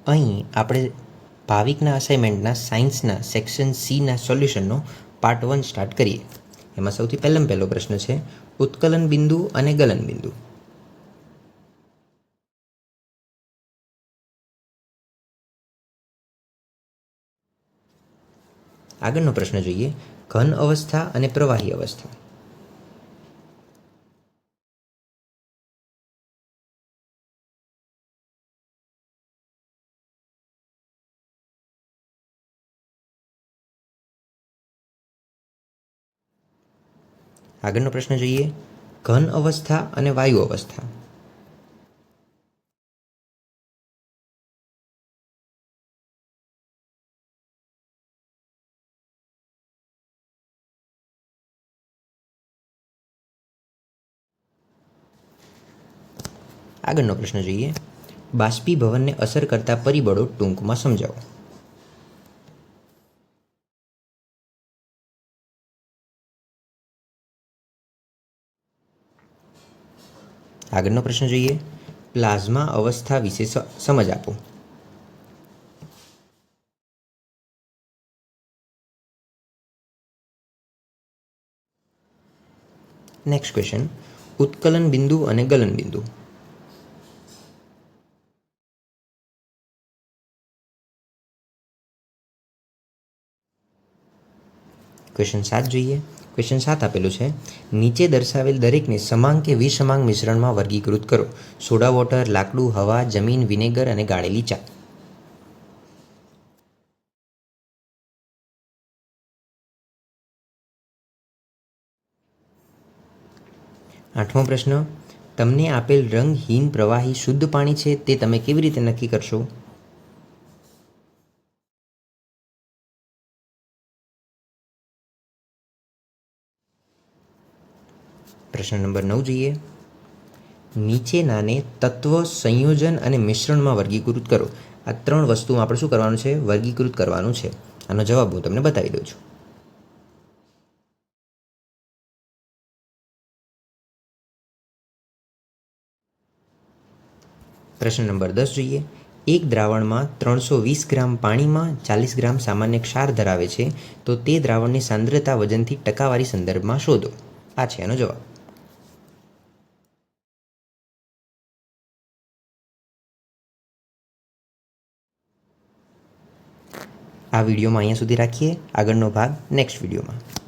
અહીં આપણે ભાવિકના અસાઇનમેન્ટના સાયન્સના સેક્શન સીના સોલ્યુશનનો પાર્ટ 1 સ્ટાર્ટ કરીએ. એમાં સૌથી પહેલો પ્રશ્ન છે ઉત્કલન બિંદુ અને ગલન બિંદુ. આગળનો પ્રશ્ન જોઈએ ઘન અવસ્થા અને પ્રવાહી અવસ્થા. આગળનો પ્રશ્ન જોઈએ ઘન અવસ્થા અને વાયુ અવસ્થા. આગળનો પ્રશ્ન જોઈએ બાષ્પીભવનને અસર કરતા પરિબળો ટૂંકમાં સમજાવો. આગળનો પ્રશ્ન જોઈએ પ્લાઝ્મા અવસ્થા વિશે સમજ આપો. નેક્સ્ટ ક્વેશ્ચન ઉત્કલન બિંદુ અને ગલન બિંદુ. ક્વેશ્ચન 7 જોઈએ. ક્વેશ્ચન 7 આપેલું છે નીચે દર્શાવેલ દરેકને સમાંગ કે વિસમાંગ મિશ્રણમાં વર્ગીકૃત કરો. સોડા વોટર, લાકડું, હવા, જમીન, વિનેગર અને ગાળેલી ચા. આઠમો પ્રશ્ન તમને આપેલ રંગહીન પ્રવાહી શુદ્ધ પાણી છે તે તમે કેવી રીતે નક્કી કરશો? પ્રશ્ન નંબર 9 જોઈએ નીચેનાને તત્વ, સંયોજન અને મિશ્રણમાં વર્ગીકૃત કરો. આ 3 વસ્તુમાં આપણે શું કરવાનું છે? વર્ગીકૃત કરવાનું છે. આનો જવાબ હું તમને બતાવી દઉં છું. પ્રશ્ન નંબર 10 જોઈએ એક દ્રાવણમાં 320 ગ્રામ પાણીમાં 40 ગ્રામ સામાન્ય ક્ષાર ધરાવે છે તો તે દ્રાવણની સાંદ્રતા વજનથી ટકાવારી સંદર્ભમાં શોધો. આ છે એનો જવાબ. આ વિડીયોમાં અહીંયા સુધી રાખીએ. આગળનો ભાગ નેક્સ્ટ વિડીયોમાં.